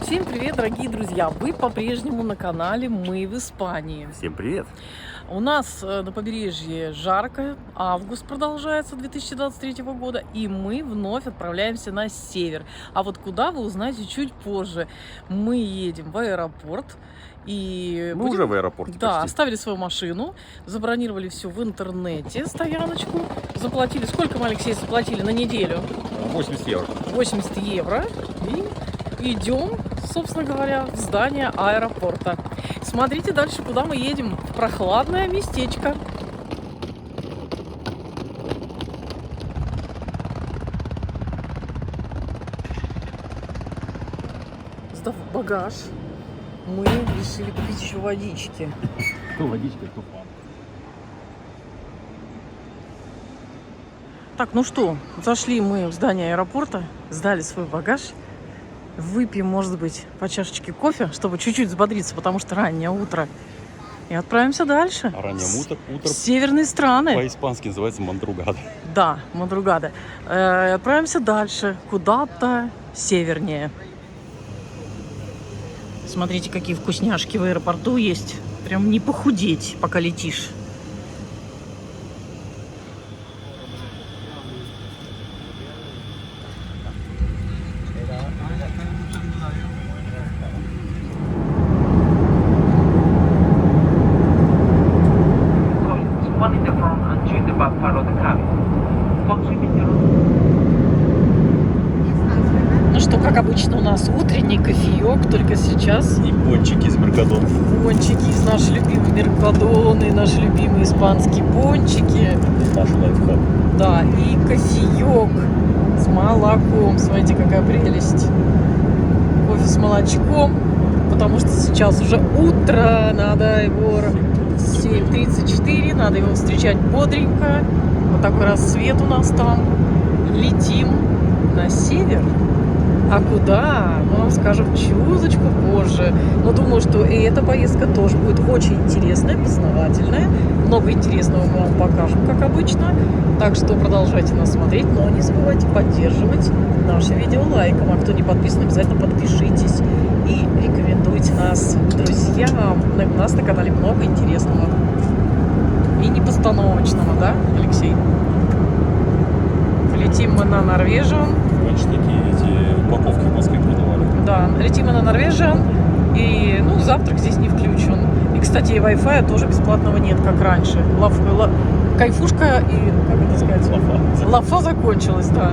Всем привет, дорогие друзья! Вы по-прежнему на канале «Мы в Испании». Всем привет! У нас на побережье жарко, август продолжается 2023 года, и мы вновь отправляемся на север. А вот куда, вы узнаете чуть позже. Мы едем в аэропорт. И мы уже в аэропорте Да, почти. оставили свою машину, забронировали все в интернете, стояночку. Заплатили, сколько мы, Алексей, заплатили на неделю? 80 евро. 80 евро. И идем, собственно говоря, в здание аэропорта. Смотрите дальше, куда мы едем. В прохладное местечко. Сдав багаж, мы решили купить еще водички. Водичка, тупо. Так, ну что, зашли мы в здание аэропорта, сдали свой багаж. Выпьем, может быть, по чашечке кофе, чтобы чуть-чуть взбодриться, потому что раннее утро. И отправимся дальше. А раннее утро в северные страны. по-испански называется Мадругада. Да, Мадругада. Отправимся дальше, куда-то севернее. Смотрите, какие вкусняшки в аэропорту есть. Прям не похудеть, пока летишь. Ну что, как обычно, у нас утренний кофеек, только сейчас. И пончики из Меркадона. Пончики из нашей любимой Меркадоны, наши любимые испанские пончики. Наш лайфхак. Да, и кофеек с молоком. Смотрите, какая прелесть. Кофе с молочком, потому что сейчас уже утро, надо его 7:34, надо его встречать бодренько. Вот такой рассвет у нас там. Летим на север. А куда? Мы вам скажем чуточку позже. Но думаю, что и эта поездка тоже будет очень интересная, познавательная. Много интересного мы вам покажем, как обычно. Так что продолжайте нас смотреть, но не забывайте поддерживать наше видео лайком. А кто не подписан, обязательно подпишитесь и рекомендуйте нас друзьям. У нас на канале много интересного. И непостановочного, да, Алексей? Летим мы на Норвежиан. Раньше такие эти упаковки в Москве продавали. Да, летим мы на Норвежиан. И, ну, завтрак здесь не включен. И, кстати, и Wi-Fi тоже бесплатного нет, как раньше. Кайфушка и, как это сказать? Лафа закончилась, да.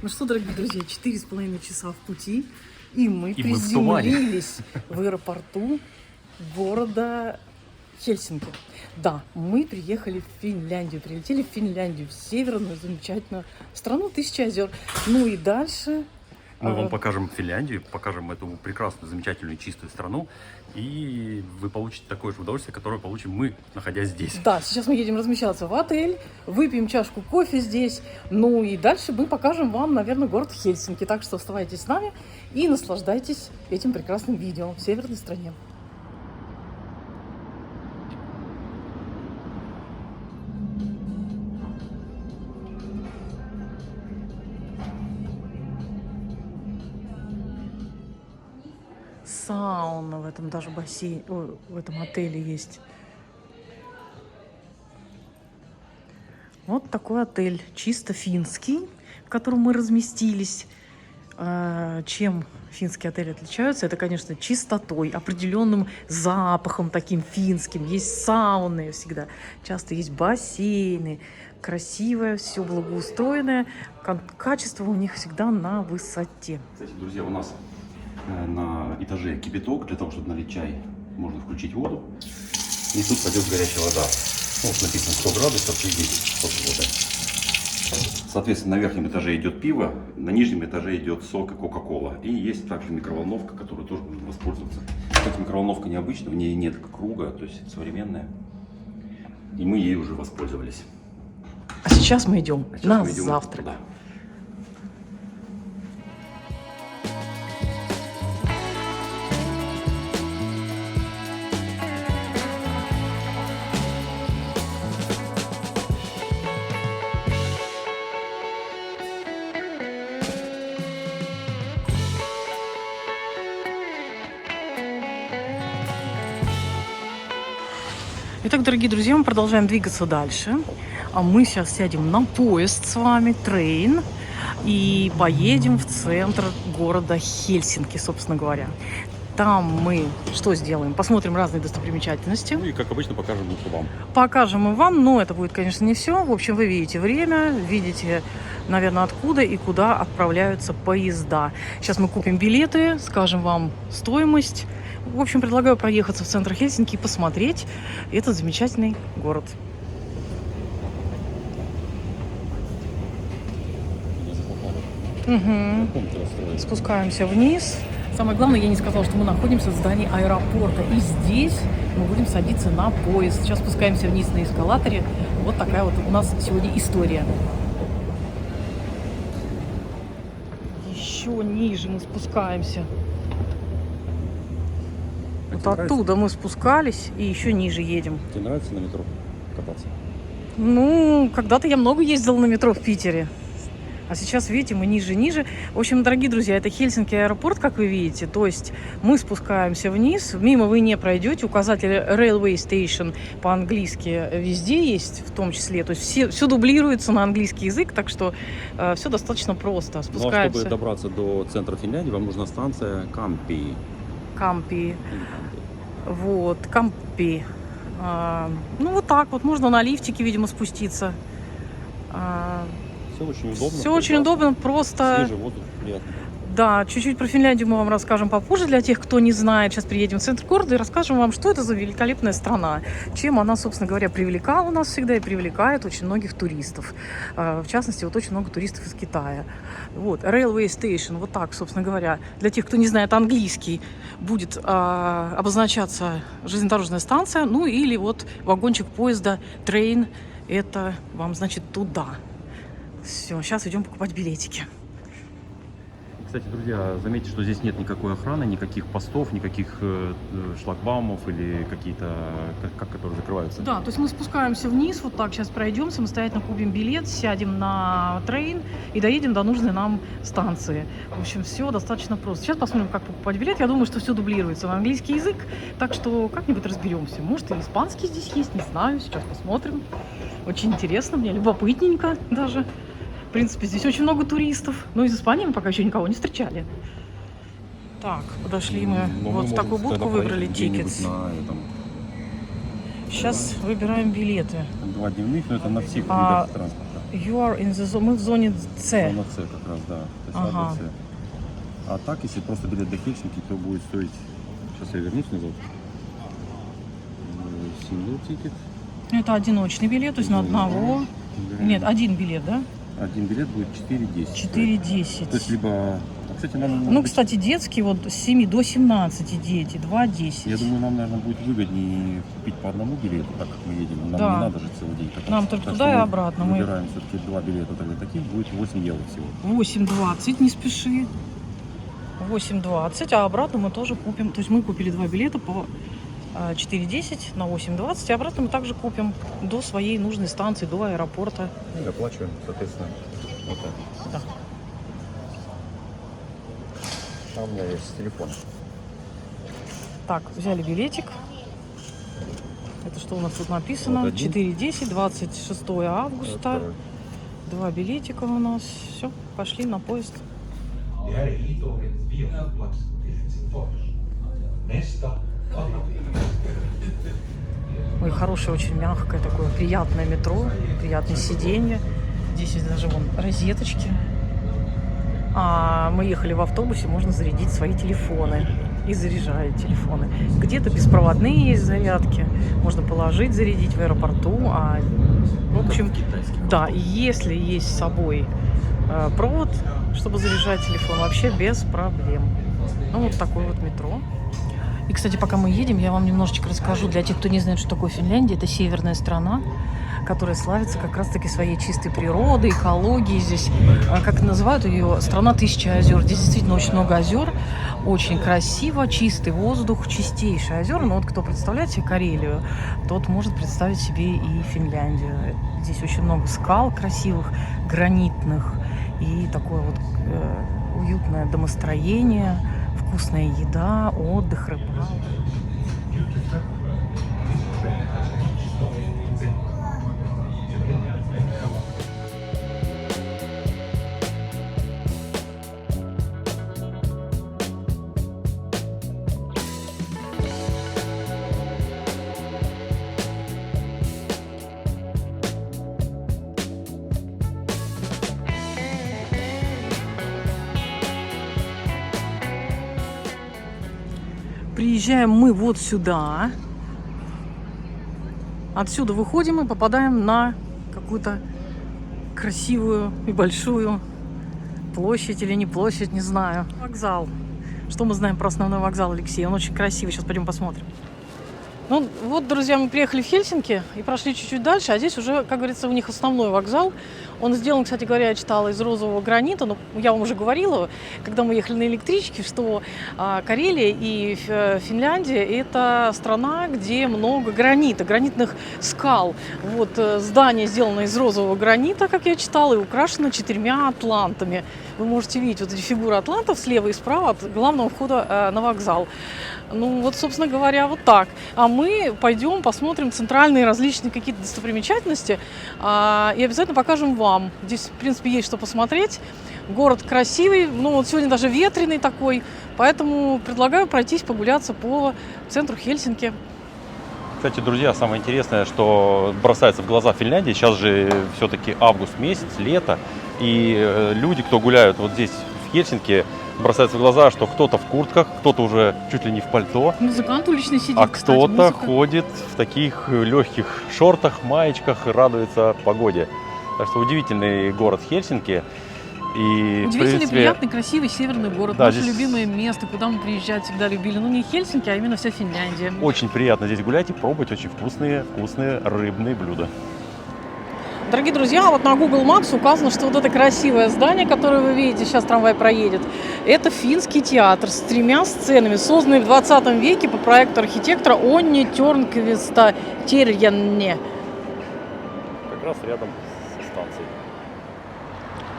Ну что, дорогие друзья, 4,5 часа в пути, и мы приземлились в аэропорту города Хельсинки. Да, мы приехали в Финляндию, прилетели в Финляндию, в северную замечательную страну 1000 озер. Ну и дальше... Мы вам покажем Финляндию, покажем эту прекрасную, замечательную, чистую страну, и вы получите такое же удовольствие, которое получим мы, находясь здесь. Да, сейчас мы едем размещаться в отель, выпьем чашку кофе здесь, ну и дальше мы покажем вам, наверное, город Хельсинки. Так что оставайтесь с нами и наслаждайтесь этим прекрасным видео в северной стране. Сауна в этом даже бассейне, в этом отеле есть. Вот такой отель, чисто финский, в котором мы разместились. Чем финские отели отличаются? Это, конечно, чистотой, определенным запахом таким финским. Есть сауны всегда, часто есть бассейны. Красивое, все благоустроенное. Качество у них всегда на высоте. Кстати, друзья, у нас на этаже кипяток. Для того, чтобы налить чай, можно включить воду. И тут пойдет горячая вода. Ну, вот написано 100 градусов и 10 воды. Соответственно, на верхнем этаже идет пиво, на нижнем этаже идет сок и кока-кола. И есть также микроволновка, которую тоже можно воспользоваться. Кстати, микроволновка необычная, в ней нет круга, то есть современная. И мы ей уже воспользовались. А сейчас мы идем на мы идем завтрак. туда. Итак, дорогие друзья, мы продолжаем двигаться дальше. А мы сейчас сядем на поезд с вами, трейн, и поедем в центр города Хельсинки, собственно говоря. Там мы что сделаем? Посмотрим разные достопримечательности. Ну и, как обычно, покажем их вам. Покажем мы вам, но это будет, конечно, не все. В общем, вы видите время, видите, наверное, откуда и куда отправляются поезда. Сейчас мы купим билеты, скажем вам стоимость. В общем, предлагаю проехаться в центр Хельсинки и посмотреть этот замечательный город. Угу. Спускаемся вниз. Самое главное, я не сказала, что мы находимся в здании аэропорта. И здесь мы будем садиться на поезд. Сейчас спускаемся вниз на эскалаторе. Вот такая вот у нас сегодня история. Еще ниже мы спускаемся. Вот оттуда мы спускались и еще ниже едем. Тебе нравится на метро кататься? Ну, когда-то я много ездила на метро в Питере. А сейчас, видите, мы ниже. В общем, дорогие друзья, это Хельсинки аэропорт, как вы видите. То есть мы спускаемся вниз. Мимо вы не пройдете. Указатель Railway Station по-английски везде есть, в том числе. То есть все дублируется на английский язык, так что все достаточно просто. Спускаемся. Ну, а чтобы добраться до центра Финляндии, вам нужна станция Кампи. Кампи. Вот, Кампи. Ну, вот так вот. Можно на лифтике, видимо, спуститься. Все очень удобно. Все очень удобно, просто... Свежий воздух, приятно. Да, чуть-чуть про Финляндию мы вам расскажем попозже, для тех, кто не знает. Сейчас приедем в центр города и расскажем вам, что это за великолепная страна. Чем она, собственно говоря, привлекала нас всегда и привлекает очень многих туристов. В частности, вот очень много туристов из Китая. Вот, Railway Station, вот так, собственно говоря. Для тех, кто не знает английский, будет обозначаться железнодорожная станция, ну или вот вагончик поезда, train, это вам, значит, туда. Все, сейчас идем покупать билетики. Кстати, друзья, заметьте, что здесь нет никакой охраны, никаких постов, никаких шлагбаумов или какие-то, которые закрываются. Да, то есть мы спускаемся вниз, вот так сейчас пройдем, самостоятельно купим билет, сядем на трейн и доедем до нужной нам станции. В общем, все достаточно просто. Сейчас посмотрим, как покупать билет. Я думаю, что все дублируется на английский язык, так что как-нибудь разберемся. Может, и испанский здесь есть, не знаю, сейчас посмотрим. Очень интересно, мне любопытненько даже. В принципе, здесь очень много туристов. Но из Испании мы пока еще никого не встречали. Так, подошли мы. Вот в такую будку выбрали тикет. Сейчас выбираем билеты. 2 дневных, но это на всех видах транспорта. You are in the zone. Мы в зоне С. Зона С как раз, да. То есть ага. С. А так, если просто билет до Хельсинки, то будет стоить... Сейчас я вернусь назад. Single ticket. Это одиночный билет, то есть на одного. Нет, один билет, да? Один билет будет 4,10. 4,10. То есть либо... Кстати, нам, ну, кстати, детские вот с 7 до 17 дети, 2,10. Я думаю, нам, наверное, будет выгоднее купить по одному билету, так как мы едем. Нам да. не надо же целый день кататься. Нам только туда и обратно. Мы выбираем все-таки 2 билета, тогда таких будет 8 евро всего. 8,20, не спеши. 8,20, а обратно мы тоже купим. То есть мы купили 2 билета по 4,10 на 8,20, и обратно мы также купим до своей нужной станции, до аэропорта. И оплачиваем, соответственно, вот так. Да. А у меня есть телефон. Так, взяли билетик. Это что у нас тут написано? Вот 4,10, 26 августа. Вот 2 билетика у нас. Все, пошли на поезд. Ой, хорошее, очень мягкое такое, приятное метро, приятное сиденье. Здесь есть даже вон розеточки. А мы ехали в автобусе, можно зарядить свои телефоны. и заряжают телефоны. Где-то беспроводные есть зарядки, можно положить, зарядить в аэропорту. В общем, да, если есть с собой провод, чтобы заряжать телефон, вообще без проблем. Ну, вот такое вот метро. И, кстати, пока мы едем, я вам немножечко расскажу для тех, кто не знает, что такое Финляндия. Это северная страна, которая славится как раз-таки своей чистой природой, экологией. Здесь, как называют ее, страна 1000 озер. Здесь действительно очень много озер, очень красиво, чистый воздух, чистейшие озера. Но вот кто представляет себе Карелию, тот может представить себе и Финляндию. Здесь очень много скал красивых, гранитных, и такое вот уютное домостроение, вкусная еда, отдых, рыбалка. Приезжаем мы вот сюда. Отсюда выходим и попадаем на какую-то красивую и большую площадь или не площадь, не знаю. Вокзал. Что мы знаем про основной вокзал, Алексей? Он очень красивый. Сейчас пойдем посмотрим. Ну вот, друзья, мы приехали в Хельсинки и прошли чуть-чуть дальше, а здесь уже, как говорится, у них основной вокзал. Он сделан, кстати говоря, я читала, из розового гранита, но я вам уже говорила, когда мы ехали на электричке, что Карелия и Финляндия – это страна, где много гранита, гранитных скал. Вот здание сделано из розового гранита, как я читала, и украшено 4 атлантами. Вы можете видеть вот эти фигуры атлантов слева и справа от главного входа на вокзал. Ну вот, собственно говоря, вот так. А мы пойдем посмотрим центральные различные какие-то достопримечательности и обязательно покажем вам. Здесь, в принципе, есть что посмотреть. Город красивый, ну вот сегодня даже ветреный такой, поэтому предлагаю пройтись, прогуляться по центру Хельсинки. Кстати, друзья, самое интересное, что бросается в глаза Финляндии, сейчас же все-таки август месяц, лето, и люди, кто гуляют вот здесь, в Хельсинки, бросается в глаза, что кто-то в куртках, кто-то уже чуть ли не в пальто, Музыкант уличный сидит, а кстати, кто-то музыка. ходит в таких легких шортах, маечках и радуется погоде. Так что удивительный город Хельсинки. И, удивительный, в принципе, приятный, красивый северный город. Да, Наше здесь любимое место, куда мы приезжать всегда любили. Ну, не Хельсинки, а именно вся Финляндия. очень приятно здесь гулять и пробовать очень вкусные рыбные блюда. Дорогие друзья, вот на Google Maps указано, что вот это красивое здание, которое вы видите, сейчас трамвай проедет, это финский театр с 3 сценами, созданный в 20 веке по проекту архитектора Онни Тёрнквиста Терьянне. Как раз рядом с станцией.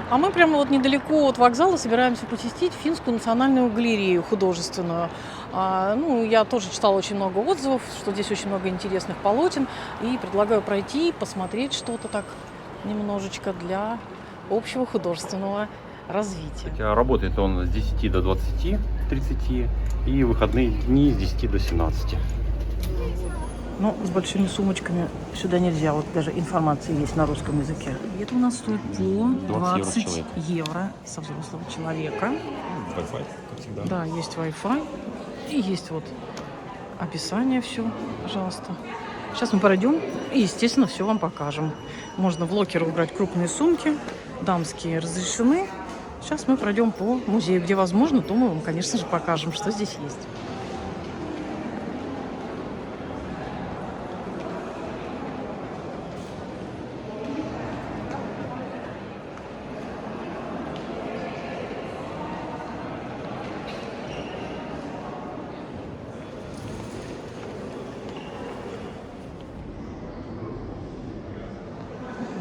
А мы прямо вот недалеко от вокзала собираемся посетить Финскую национальную галерею художественную. Я тоже читала очень много отзывов, что здесь очень много интересных полотен. И предлагаю пройти, посмотреть что-то так немножечко для общего художественного развития. Работает он с 10 до 20-30 и выходные дни с 10 до 17. Но с большими сумочками сюда нельзя. Вот даже информация есть на русском языке. Это у нас стоит по 20 евро со взрослого человека. Wi-Fi, как всегда. Да, есть Wi-Fi. И есть вот описание все, пожалуйста. Сейчас мы пройдем и, естественно, все вам покажем. Можно в локер убрать крупные сумки. Дамские разрешены. Сейчас мы пройдем по музею. Где возможно, то мы вам, конечно же, покажем, что здесь есть.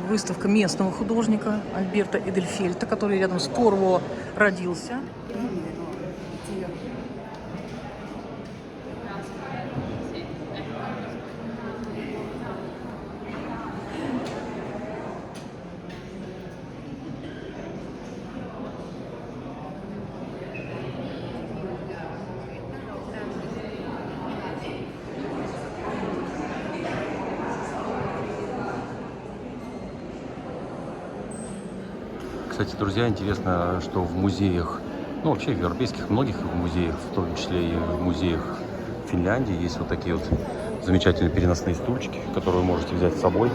Выставка местного художника Альберта Эдельфельта, который рядом с Порво родился. Кстати, друзья, интересно, что в музеях Ну, вообще в европейских многих музеях, в том числе и в музеях Финляндии, есть вот такие вот замечательные переносные стульчики, которые вы можете взять с собой.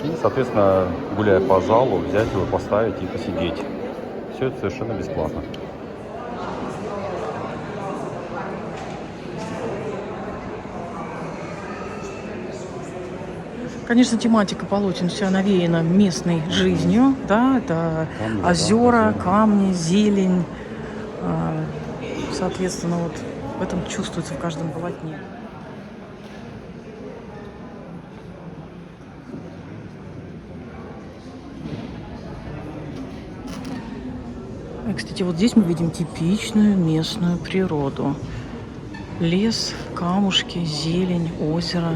И, соответственно, гуляя по залу, взять его, поставить и посидеть. Все это совершенно бесплатно. Конечно, тематика полотен вся навеяна местной жизнью, да, это Камни, озера, да, камни, зелень, соответственно, вот в этом чувствуется в каждом полотне. И, кстати, вот здесь мы видим типичную местную природу. Лес, камушки, зелень, озеро.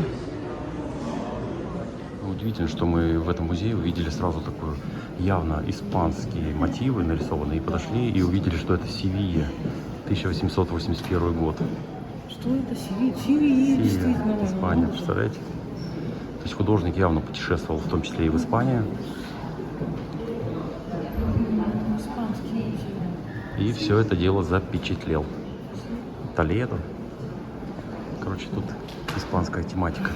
Удивительно, что мы в этом музее увидели сразу такую явно испанские мотивы нарисованные, и подошли и увидели, что это Севилья, 1881 год. Что это? Севилья, действительно. Испания, представляете? То есть художник явно путешествовал, в том числе и в Испанию. И все это дело запечатлел. Толедо. Короче, тут испанская тематика.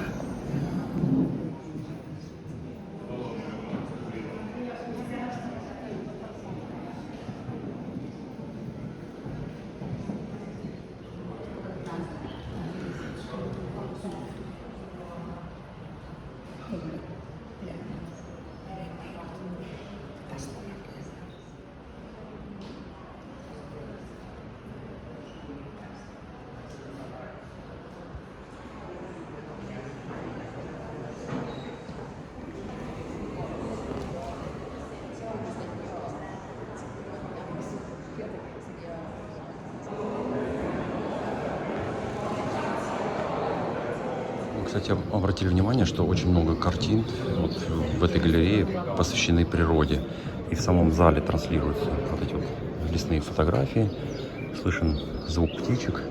Кстати, обратили внимание, что очень много картин вот в этой галерее посвящены природе. И в самом зале транслируются вот эти вот лесные фотографии. Слышен звук птичек.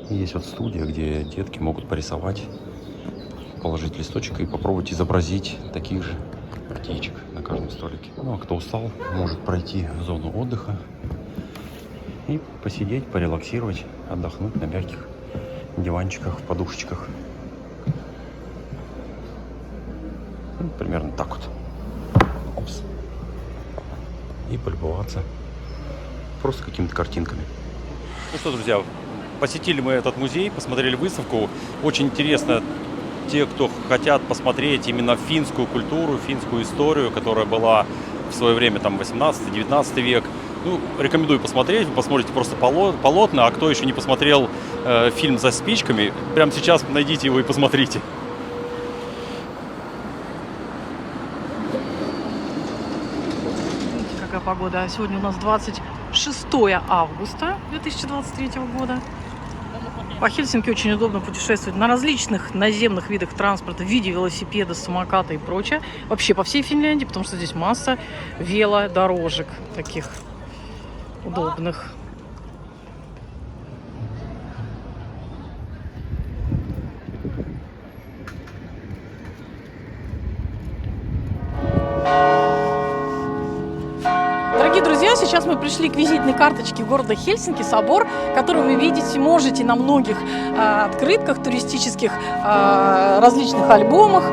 И есть вот студия, где детки могут порисовать, положить листочек и попробовать изобразить таких же птичек на каждом столике. Ну а кто устал, может пройти в зону отдыха и посидеть, порелаксировать, отдохнуть на мягких диванчиках, подушечках. Примерно так вот. Опс. И полюбоваться просто какими-то картинками. Ну что, друзья, посетили мы этот музей, посмотрели выставку. Очень интересно, те, кто хотят посмотреть именно финскую культуру, финскую историю, которая была в свое время, там, 18-19 век. Ну, рекомендую посмотреть, вы посмотрите просто полотна, а кто еще не посмотрел фильм «За спичками», прямо сейчас найдите его и посмотрите. Какая погода. Сегодня у нас 26 августа 2023 года. По Хельсинки очень удобно путешествовать на различных наземных видах транспорта в виде велосипеда, самоката и прочее. Вообще по всей Финляндии, потому что здесь масса велодорожек таких удобных. Дорогие друзья, сейчас мы пришли к визитной карточке города Хельсинки, собор, который вы видите, можете на многих открытках туристических, различных альбомах.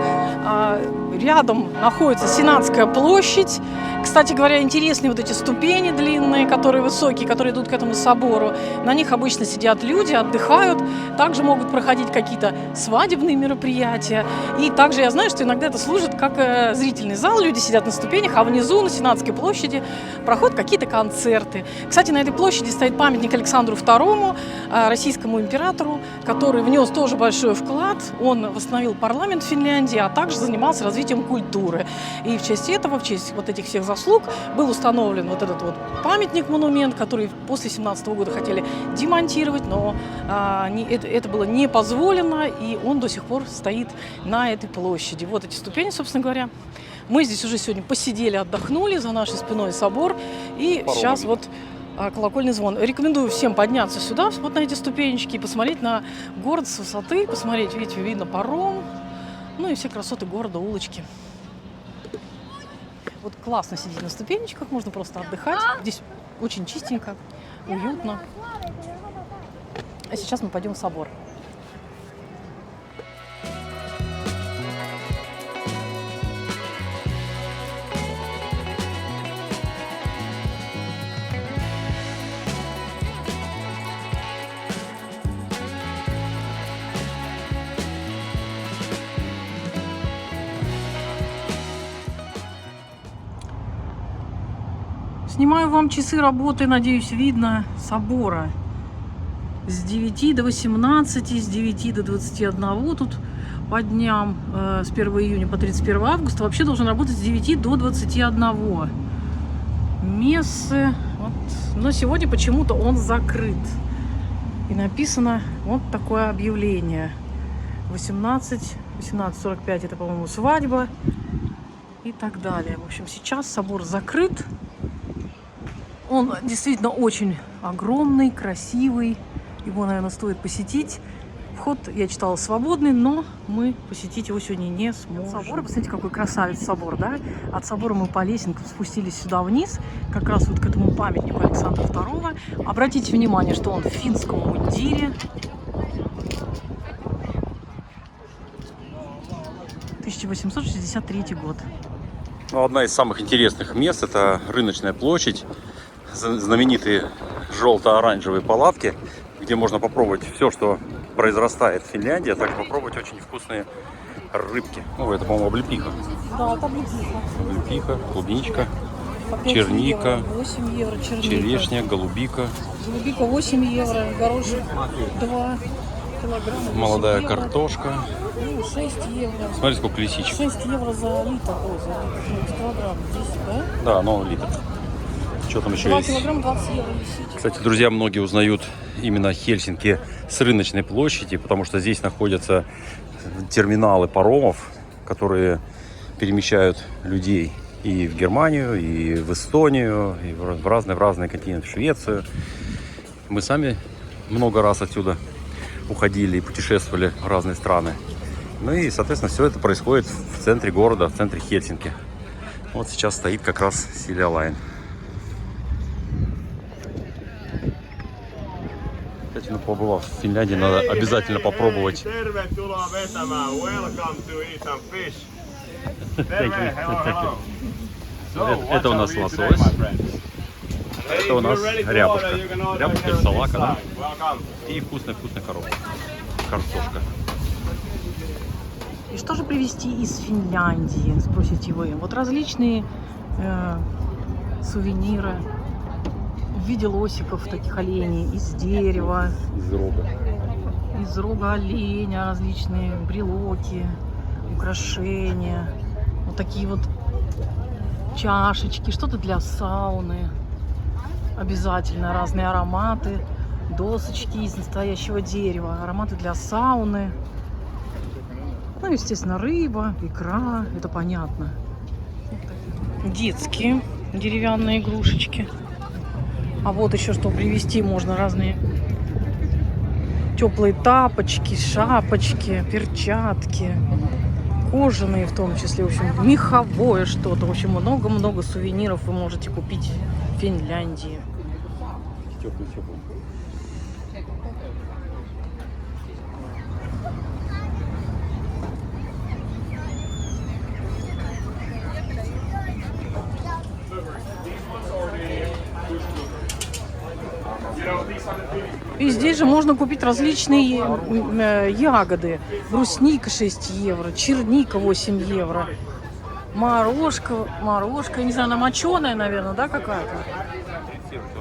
Рядом находится Сенатская площадь. Кстати говоря, интересные вот эти ступени длинные, которые высокие, которые идут к этому собору. На них обычно сидят люди, отдыхают. Также могут проходить какие-то свадебные мероприятия. И также я знаю, что иногда это служит как зрительный зал. Люди сидят на ступенях, а внизу на Сенатской площади проходят какие-то концерты. Кстати, на этой площади стоит памятник Александру II, российскому императору, который внес тоже большой вклад. Он восстановил парламент Финляндии, а также занимался развитием культуры. И в честь этого, в честь вот этих всех заслуг был установлен вот этот вот памятник-монумент, который после 17 года хотели демонтировать, но это было не позволено, и он до сих пор стоит на этой площади. Вот эти ступени, собственно говоря. Мы здесь уже сегодня посидели, отдохнули, за нашей спиной собор, и сейчас вот колокольный звон. Рекомендую всем подняться сюда, вот на эти ступенечки, и посмотреть на город с высоты, посмотреть, видите, видно паром, ну и все красоты города, улочки. Вот классно сидеть на ступенечках, можно просто отдыхать. Здесь Очень чистенько, уютно. А сейчас мы пойдем в собор. Снимаю вам часы работы, надеюсь, видно, собора. С 9 до 18, с 9 до 21 тут по дням, с 1 июня по 31 августа. Вообще должен работать с 9 до 21. Мессы. Вот. Но сегодня почему-то он закрыт. И написано вот такое объявление. 18:45 это, по-моему, свадьба. И так далее. В общем, сейчас собор закрыт. Он действительно очень огромный, красивый. Его, наверное, стоит посетить. Вход, я читала, свободный, но мы посетить его сегодня не сможем. Собор, посмотрите, какой красавец собор, да? От собора мы по лесенкам спустились сюда вниз, как раз вот к этому памятнику Александра II. Обратите внимание, что он в финском мундире. 1863 год. Ну, одна из самых интересных мест – это рыночная площадь. Знаменитые желто-оранжевые палатки, где можно попробовать все, что произрастает в Финляндии, а также попробовать очень вкусные рыбки. Ну, это, по-моему, облепиха. Да, это облепиха. Облепиха, клубничка, По 5 черника, евро, 8 евро, черника. черешня, голубика, Голубика 8 евро, горошек 2 килограмма. 8 молодая евро. картошка. Ну, 6 евро. Смотри, сколько лисичек. 6 евро за литр, за килограмм. 10, да? Да, ну литр. Что там еще 2 есть? килограмма 20 евро лисичек. Кстати, друзья, многие узнают именно Хельсинки с рыночной площади, потому что здесь находятся терминалы паромов, которые перемещают людей и в Германию, и в Эстонию, и в разные континенты, в Швецию. Мы сами много раз отсюда уходили и путешествовали в разные страны. Ну и, соответственно, все это происходит в центре города, в центре Хельсинки. Вот сейчас стоит как раз Silja Line. Кстати, ну, побывав в Финляндии, надо обязательно попробовать. Tervetuloa vetämään. Welcome to eat some fish. Это у нас лосось. Это у нас рябушка. Рябушка или салака, да? И вкусная-вкусная картошка. И что же привезти из Финляндии, спросите вы? Вот различные сувениры в виде лосиков, таких оленей, из дерева, из рога оленя, различные брелоки, украшения, вот такие вот чашечки, что-то для сауны, обязательно разные ароматы, досочки из настоящего дерева, ароматы для сауны. Ну, естественно, рыба, икра, это понятно. Детские деревянные игрушечки. А вот еще что привезти можно: разные теплые тапочки, шапочки, перчатки, кожаные в том числе, в общем, меховое что-то. В общем, много-много сувениров вы можете купить в Финляндии. Теплый. И здесь же можно купить различные ягоды. Брусника 6 евро, черника 8 евро, морожка, я не знаю, она моченая, наверное, да, какая-то?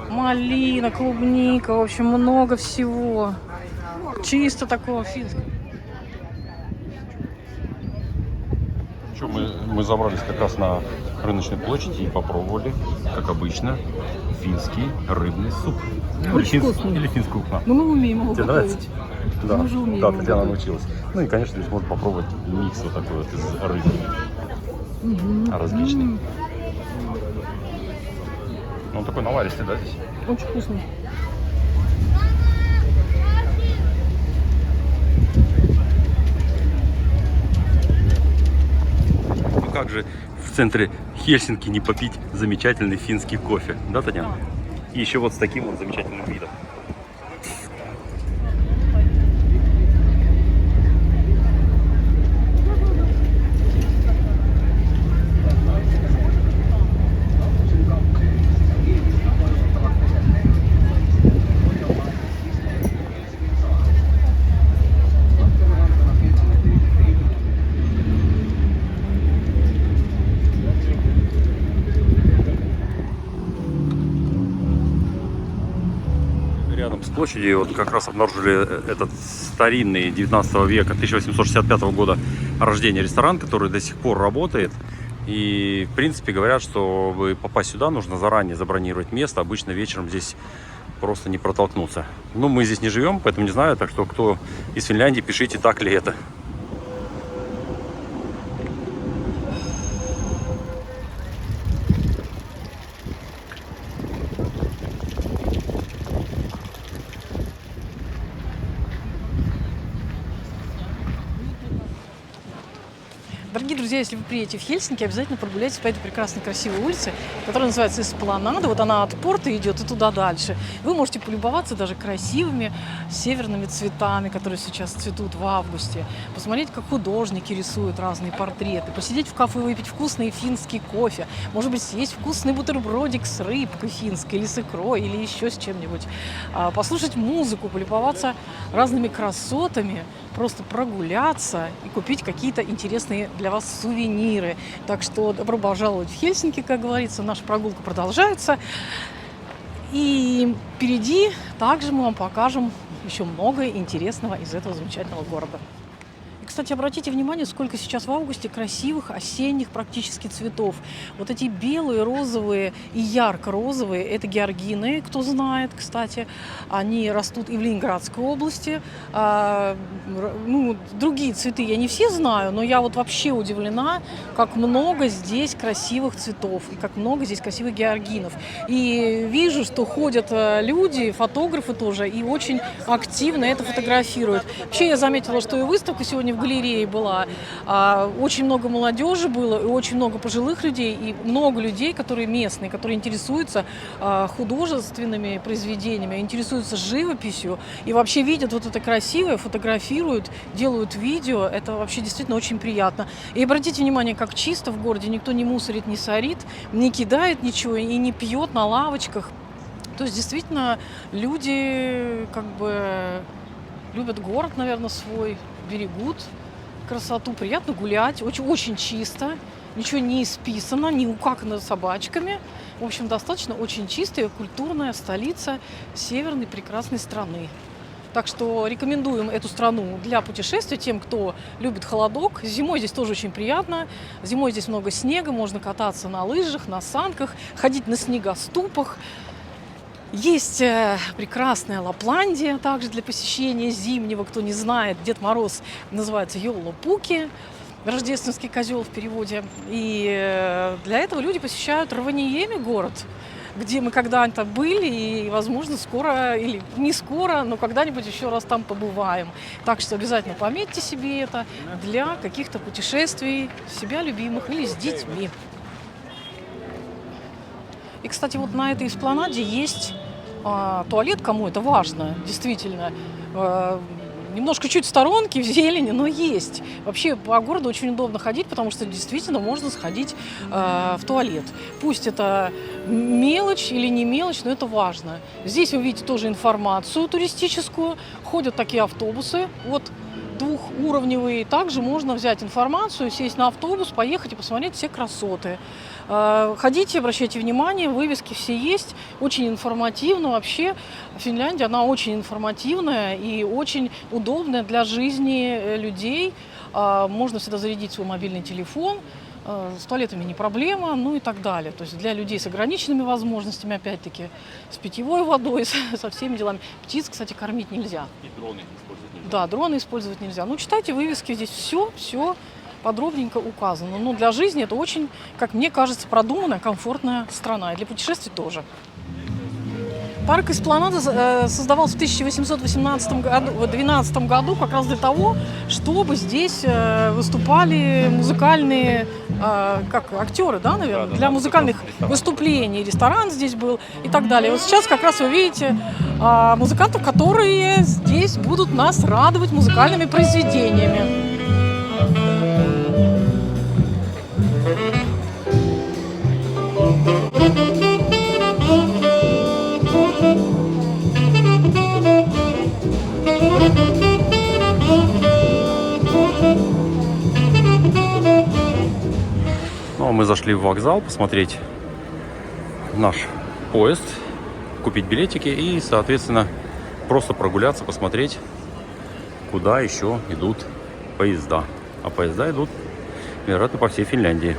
Малина, клубника, в общем, много всего. Чисто такого финского. Что, мы забрались как раз на рыночной площади и попробовали, как обычно, финский рыбный суп. Очень вкусный. Или финскую икру. Ну, мы умеем его Тебе готовить. нравится? Да, Мы уже умеем да, его Татьяна готовить. научилась. Ну и, конечно, здесь можно попробовать микс вот такой вот из рыбы. Различный. Ну, он такой наваристый, да, здесь? Очень вкусный. Ну как же в центре Хельсинки не попить замечательный финский кофе, да, Татьяна? И еще вот с таким вот замечательным видом. Рядом с площадью вот как раз обнаружили этот старинный 19 века, 1865 года рождения ресторан, который до сих пор работает. И в принципе говорят, что чтобы попасть сюда, нужно заранее забронировать место. Обычно вечером здесь просто не протолкнуться. Ну, мы здесь не живем, поэтому не знаю. Так что кто из Финляндии, пишите, так ли это. Дорогие друзья, если вы приедете в Хельсинки, обязательно прогуляйтесь по этой прекрасной красивой улице, которая называется Эспланада. Вот она от порта идет и туда дальше. Вы можете полюбоваться даже красивыми северными цветами, которые сейчас цветут в августе. Посмотреть, как художники рисуют разные портреты. Посидеть в кафе, выпить вкусный финский кофе. Может быть, съесть вкусный бутербродик с рыбкой финской или с икрой, или еще с чем-нибудь. Послушать музыку, полюбоваться разными красотами. Просто прогуляться и купить какие-то интересные для вас сувениры. Так что добро пожаловать в Хельсинки, как говорится. Наша прогулка продолжается. И впереди также мы вам покажем еще многое интересного из этого замечательного города. И, кстати, обратите внимание, сколько сейчас в августе красивых осенних практически цветов. Вот эти белые, розовые и ярко-розовые – это георгины, кто знает, кстати. Они растут и в Ленинградской области. Другие цветы я не все знаю, но я вот вообще удивлена, как много здесь красивых цветов и как много здесь красивых георгинов. И вижу, что ходят люди, фотографы тоже, и очень активно это фотографируют. Вообще я заметила, что и выставка сегодня в галерее была. Очень много молодежи было, и очень много пожилых людей, и много людей, которые местные, которые интересуются художественными произведениями, интересуются живописью и вообще видят вот это красивое, фотографируют, делают видео. Это вообще действительно очень приятно. И обратите внимание, как чисто в городе. Никто не мусорит, не сорит, не кидает ничего и не пьет на лавочках. То есть действительно люди как бы любят город, наверное, свой, берегут красоту, приятно гулять, очень чисто, ничего не исписано, не укакано собачками. В общем, достаточно очень чистая, культурная столица северной прекрасной страны. Так что рекомендуем эту страну для путешествий тем, кто любит холодок. Зимой здесь тоже очень приятно. Зимой здесь много снега, можно кататься на лыжах, на санках, ходить на снегоступах. Есть прекрасная Лапландия также для посещения зимнего. Кто не знает, Дед Мороз называется Йолопуки, рождественский козел в переводе. И для этого люди посещают Раваньеми город, где мы когда-то были и, возможно, скоро или не скоро, но когда-нибудь еще раз там побываем. Так что обязательно пометьте себе это для каких-то путешествий себя любимых или с детьми. И, кстати, вот на этой эспланаде есть туалет, кому это важно, действительно. Немножко чуть в сторонке, в зелени, но есть. Вообще по городу очень удобно ходить, потому что действительно можно сходить в туалет. Пусть это мелочь или не мелочь, но это важно. Здесь вы видите тоже информацию туристическую. Ходят такие автобусы, вот двухуровневые. Также можно взять информацию, сесть на автобус, поехать и посмотреть все красоты. Ходите, обращайте внимание, вывески все есть, очень информативно. Вообще Финляндия, она очень информативная и очень удобная для жизни людей. Можно всегда зарядить свой мобильный телефон, с туалетами не проблема, ну и так далее. То есть для людей с ограниченными возможностями, опять-таки, с питьевой водой, со всеми делами. Птиц, кстати, кормить нельзя. И дроны использовать нельзя. Да, дроны использовать нельзя. Ну, читайте вывески, здесь все подробненько указано. Но для жизни это очень, как мне кажется, продуманная, комфортная страна. И для путешествий тоже. Парк Эспланада создавался в 1812 году как раз для того, чтобы здесь выступали музыкальные как актеры, да, наверное, Да, для музыкальных ресторан. выступлений. Ресторан здесь был и так далее. Вот сейчас как раз вы видите музыкантов, которые здесь будут нас радовать музыкальными произведениями. Ну, а мы зашли в вокзал посмотреть наш поезд, купить билетики и, соответственно, просто прогуляться, посмотреть, куда еще идут поезда. А поезда идут, вероятно, по всей Финляндии.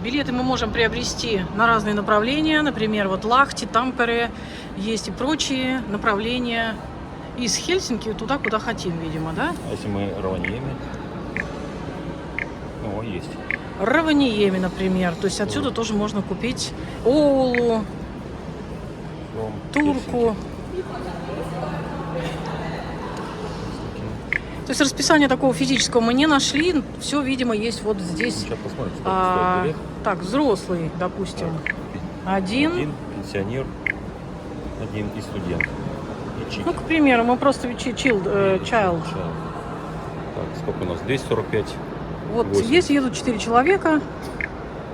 Билеты мы можем приобрести на разные направления, например, вот Лахти, Тампере, есть и прочие направления из Хельсинки туда, куда хотим, видимо, да? А если мы Раваньеми? О, есть. Раваниеми, например, то есть отсюда тоже можно купить Оулу, Турку. То есть расписание такого физического мы не нашли, все, видимо, есть вот здесь. Сейчас посмотрим, сколько стоит билет. Так, взрослый, допустим, один. Пенсионер, один и студент. И чики. Ну, к примеру, мы просто child. Так, сколько у нас? 245. Вот 8. здесь едут 4 человека.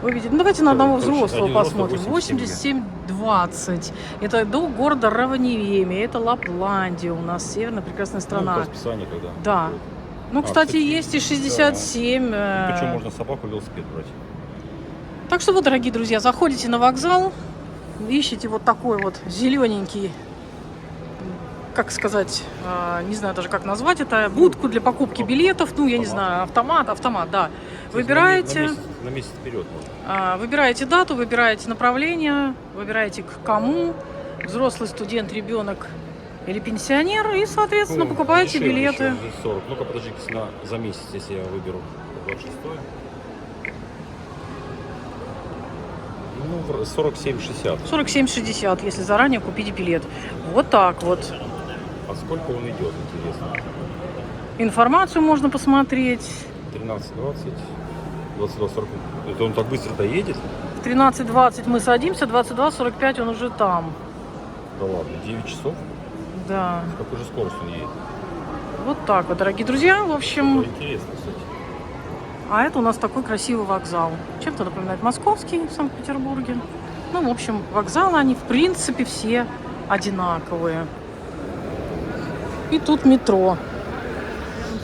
Вы видите, ну, давайте на одного Короче, взрослого один взрослый посмотрим. 87,20. Это до города Раваниеми. Это Лапландия у нас, северная прекрасная страна. Ну, по расписанию когда. Да. Ну, кстати, есть и 67. Причем можно собаку, велосипед брать. Так что вот, дорогие друзья, заходите на вокзал, ищите вот такой вот зелененький, как сказать, не знаю даже как назвать это, будку для покупки билетов, ну, я не знаю, автомат, да. Выбираете, На месяц вперед. выбираете дату, выбираете направление, выбираете к кому, взрослый студент, ребенок или пенсионер, и, соответственно, покупаете билеты. 40. Ну-ка, подожди, за месяц, если я выберу 26. Ну, 47,60. 47,60, если заранее купить билет. Вот так вот. А сколько он идет, интересно? Информацию можно посмотреть. 13:20, 22:40. Это он так быстро доедет? В 13:20 мы садимся, 22:45 он уже там. Да ладно, 9 часов? Да. С какой же скоростью он едет? Вот так вот, дорогие друзья. В общем, Это интересно, кстати. а это у нас такой красивый вокзал. Чем-то напоминает московский в Санкт-Петербурге. Ну, в общем, вокзалы, они в принципе все одинаковые. И тут метро.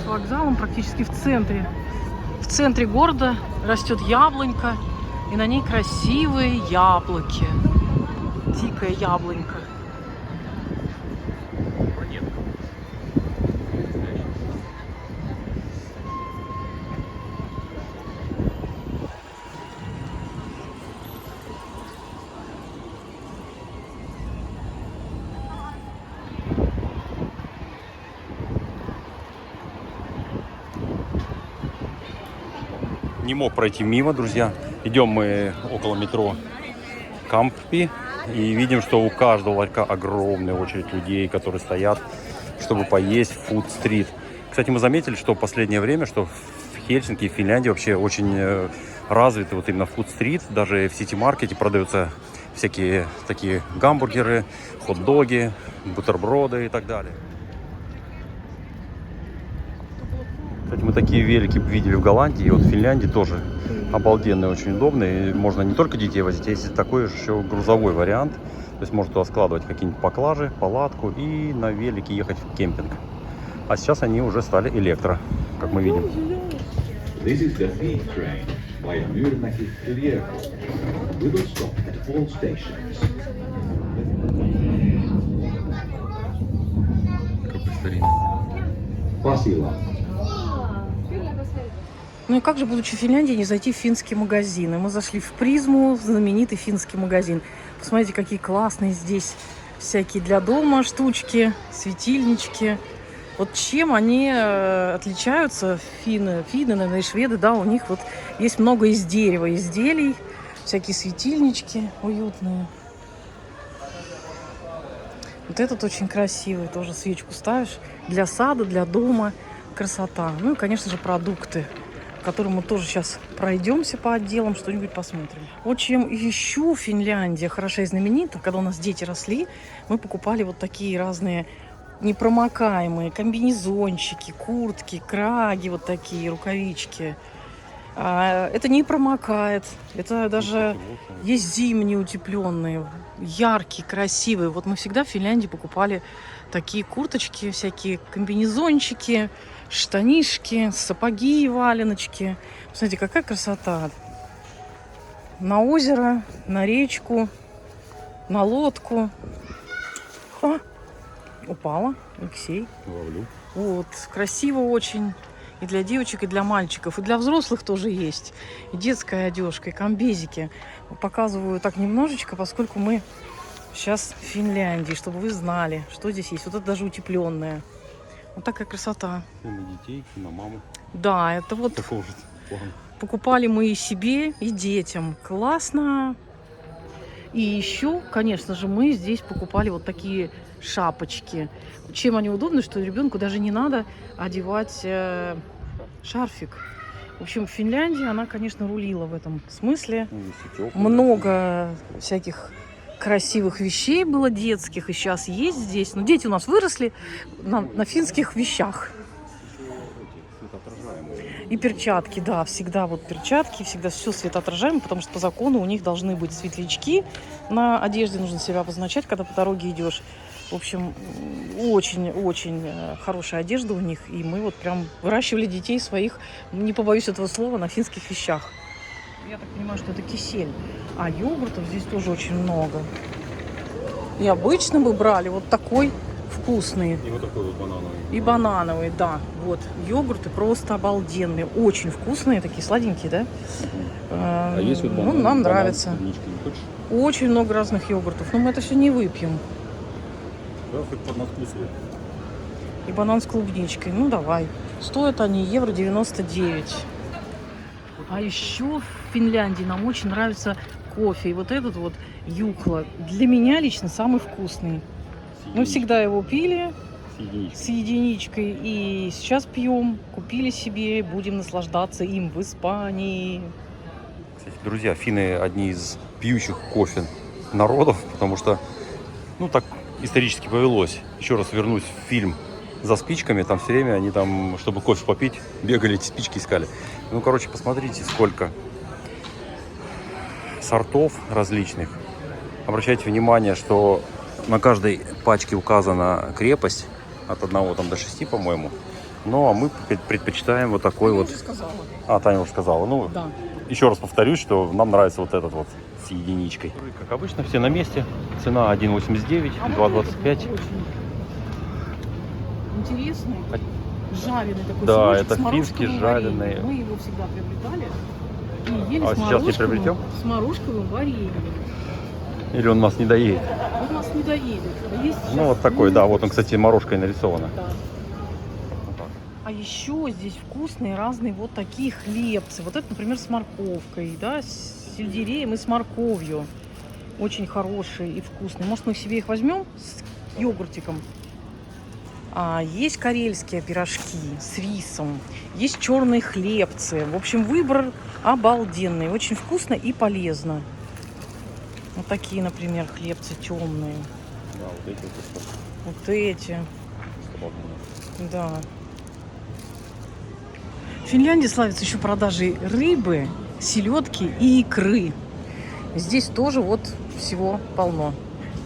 С вокзалом практически в центре. В центре города растет яблонька. И на ней красивые яблоки. Дикая яблонька. Не мог пройти мимо, друзья. Идем мы около метро Кампи и видим, что у каждого ларька огромная очередь людей, которые стоят, чтобы поесть фуд-стрит. Кстати, мы заметили, что в последнее время, что в Хельсинки и в Финляндии вообще очень развиты вот именно фуд-стрит. Даже в сити-маркете продаются всякие такие гамбургеры, хот-доги, бутерброды и так далее. Кстати, мы такие велики видели в Голландии, и вот в Финляндии тоже обалденные, очень удобные. И можно не только детей возить, а есть такой же еще грузовой вариант. То есть можно туда складывать какие-нибудь поклажи, палатку и на велике ехать в кемпинг. А сейчас они уже стали электро, как мы видим. This is the feed train via Myyrmäki to the airport. We will stop at all stations. Какой старинный. Pasila. Ну и как же, будучи в Финляндии, не зайти в финские магазины? Мы зашли в Призму, знаменитый финский магазин. Посмотрите, какие классные здесь всякие для дома штучки, светильнички. Вот чем они отличаются, финны, наверное, и шведы, да, у них вот есть много из дерева изделий, всякие светильнички уютные. Вот этот очень красивый, тоже свечку ставишь для сада, для дома, красота. Ну и, конечно же, продукты. которым мы тоже сейчас пройдемся по отделам, что-нибудь посмотрим. Вот чем еще Финляндия хороша и знаменита, когда у нас дети росли, мы покупали вот такие разные непромокаемые комбинезончики, куртки, краги, вот такие рукавички. Это не промокает, это даже есть зимние утепленные, яркие, красивые. Вот мы всегда в Финляндии покупали такие курточки, всякие комбинезончики, штанишки, сапоги, валеночки. Смотрите, какая красота. На озеро, на речку, на лодку. Упала, Алексей. Ловлю. Вот, красиво очень. И для девочек, и для мальчиков, и для взрослых тоже есть. И детская одежка, и комбезики. Показываю так немножечко, поскольку мы сейчас в Финляндии, чтобы вы знали, что здесь есть. Вот это даже утепленное. Вот такая красота. И на детей, и на маму. Да, это вот Такого же плана. покупали мы и себе, и детям. Классно. И еще, конечно же, мы здесь покупали вот такие шапочки. Чем они удобны, что ребенку даже не надо одевать шарфик. В общем, Финляндия, она, конечно, рулила в этом смысле. Много всяких красивых вещей было детских, и сейчас есть здесь. Но дети у нас выросли на финских вещах. И перчатки, да, всегда вот перчатки, всегда все светоотражаемое, потому что по закону у них должны быть светлячки на одежде, нужно себя обозначать, когда по дороге идешь. В общем, очень-очень хорошая одежда у них, и мы вот прям выращивали детей своих, не побоюсь этого слова, на финских вещах. Я так понимаю, что это кисель, а йогуртов здесь тоже очень много. И обычно мы брали вот такой вкусный. И вот такой вот банановый. И банановый, да. Вот, йогурты просто обалденные. Очень вкусные, такие сладенькие, да? А есть вот банан, ну, нам нравится. банан, не хочешь? Очень много разных йогуртов. Но мы это все не выпьем. Да, хоть под надкусывай. И банан с клубничкой. Ну, давай. Стоят они евро 99. А еще в Финляндии нам очень нравится кофе. И вот этот вот Юхла для меня лично самый вкусный. Мы всегда его пили с единичкой. И сейчас пьем. Купили себе. Будем наслаждаться им в Испании. Кстати, друзья, финны одни из пьющих кофе народов, потому что, ну, так исторически повелось. Еще раз вернусь в фильм «За спичками». Там все время они там, чтобы кофе попить, бегали, эти спички искали. Ну, короче, посмотрите, сколько сортов различных. Обращайте внимание, что на каждой пачке указана крепость от 1 там, до 6, по-моему. Ну, а мы предпочитаем вот такой вот. Сказала. Таня уже сказала. Ну, Да. еще раз повторюсь, что нам нравится вот этот вот с единичкой. Как обычно, все на месте. Цена 1,89, 2,25. Интересный. Жареный такой. Да, сырочек это с морожковым финский жареный. вареньем. Мы его всегда приобретали. И ели А с сейчас не морожковым, приобретем? с морожковым вареньем. Или он нас не доедет? Он нас не доедет. А есть Ну, сейчас вот такой, да. Вот он, кстати, морожкой нарисовано. Да. Вот так. А еще здесь вкусные разные вот такие хлебцы. Вот это, например, с морковкой, да, с сельдереем и с морковью. Очень хорошие и вкусные. Может, мы себе их возьмем с йогуртиком? Есть карельские пирожки с рисом, есть черные хлебцы. В общем, выбор обалденный, очень вкусно и полезно. Вот такие, например, хлебцы темные. Да, вот эти вот. Вот эти. Да. Финляндия славится еще продажей рыбы, селедки и икры. Здесь тоже вот всего полно.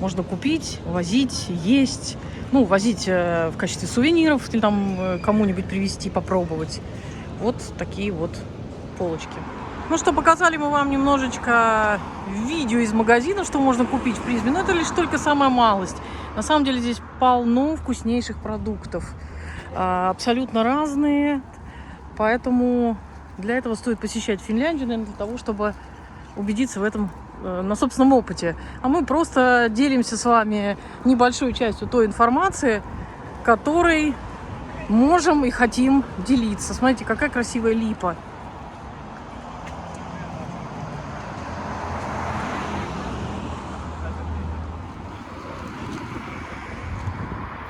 Можно купить, возить, есть. Ну, возить в качестве сувениров или там кому-нибудь привезти, попробовать. Вот такие вот полочки. Ну что, показали мы вам немножечко видео из магазина, что можно купить в Призме. Но это лишь только самая малость. На самом деле здесь полно вкуснейших продуктов. Абсолютно разные. Поэтому для этого стоит посещать Финляндию, наверное, для того, чтобы убедиться в этом на собственном опыте. А мы просто делимся с вами небольшой частью той информации, которой можем и хотим делиться. Смотрите, какая красивая липа.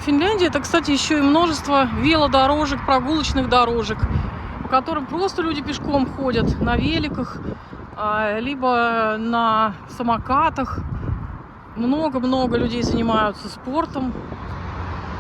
Финляндия — это, кстати, еще и множество велодорожек, прогулочных дорожек, по котором просто люди пешком ходят на великах, либо на самокатах. Много-много людей занимаются спортом.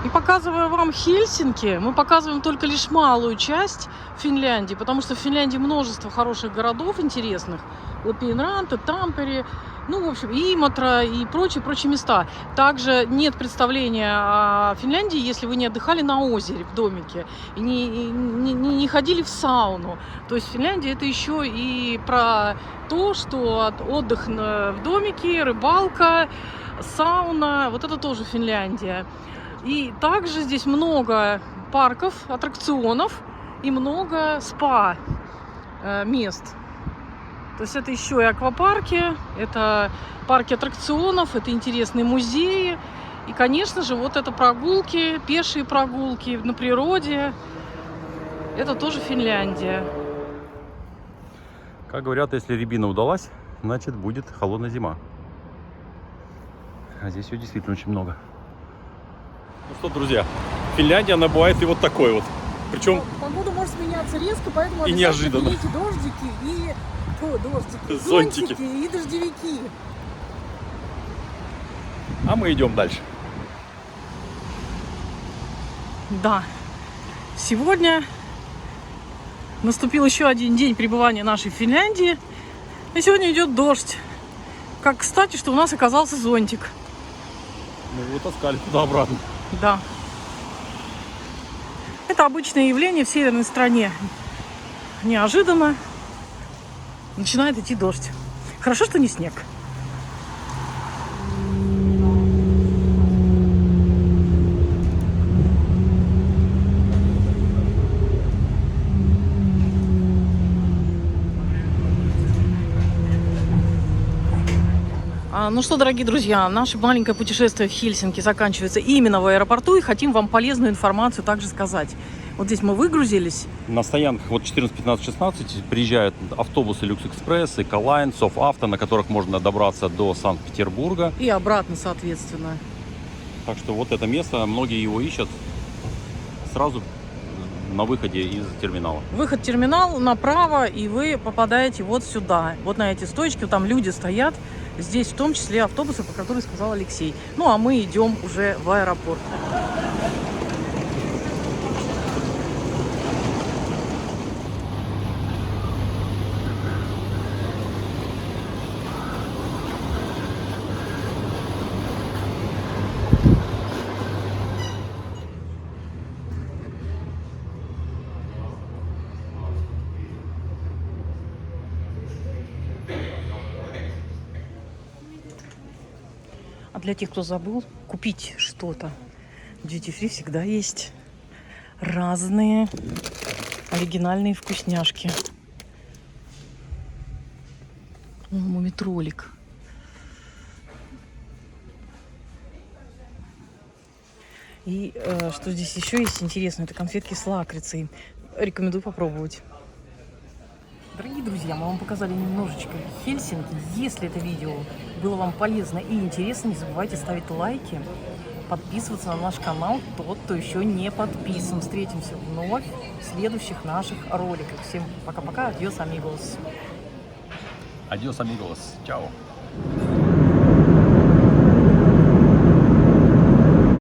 И показывая вам Хельсинки, мы показываем только лишь малую часть Финляндии, потому что в Финляндии множество хороших городов интересных. Лапинранта, Тампере, ну, в общем, Иматра и прочие места. Также нет представления о Финляндии, если вы не отдыхали на озере в домике и не ходили в сауну. То есть Финляндия это еще и про то, что отдых в домике, рыбалка, сауна, вот это тоже Финляндия. И также здесь много парков, аттракционов и много спа мест. То есть это еще и аквапарки, это парки аттракционов, это интересные музеи. И, конечно же, вот это прогулки, пешие прогулки на природе. Это тоже Финляндия. Как говорят, если рябина удалась, значит будет холодная зима. А здесь ее действительно очень много. Ну что, друзья, Финляндия, она бывает и вот такой вот. Причем Погода может меняться резко, поэтому и неожиданно. берите дождики и Зонтики. зонтики и дождевики. А мы идем дальше. Да, сегодня наступил еще один день пребывания нашей в Финляндии. И сегодня идет дождь. Как кстати, что у нас оказался зонтик. Мы его таскали туда-обратно. Да. Это обычное явление в северной стране. Неожиданно начинает идти дождь. Хорошо, что не снег. Ну что, дорогие друзья, наше маленькое путешествие в Хельсинки заканчивается именно в аэропорту, и хотим вам полезную информацию также сказать. Вот здесь мы выгрузились. На стоянках вот 14, 15, 16 приезжают автобусы Люкс-Экспресс, Эколайн, Софавто, на которых можно добраться до Санкт-Петербурга. И обратно, соответственно. Так что вот это место, многие его ищут сразу на выходе из терминала. Выход в терминал направо, и вы попадаете вот сюда. Вот на эти стойки, вот там люди стоят. Здесь в том числе автобусы, по которым сказал Алексей. Ну, а мы идем уже в аэропорт. А для тех, кто забыл, купить что-то в Duty Free всегда есть разные оригинальные вкусняшки. Мумитролик. И что здесь еще есть интересно, это конфетки с лакрицей. Рекомендую попробовать. Дорогие друзья, мы вам показали немножечко Хельсинки. Если это видео было вам полезно и интересно, не забывайте ставить лайки, подписываться на наш канал, тот, кто еще не подписан. Встретимся вновь в следующих наших роликах. Всем пока-пока, адьос, амигос. Адьос, амигос. Чао.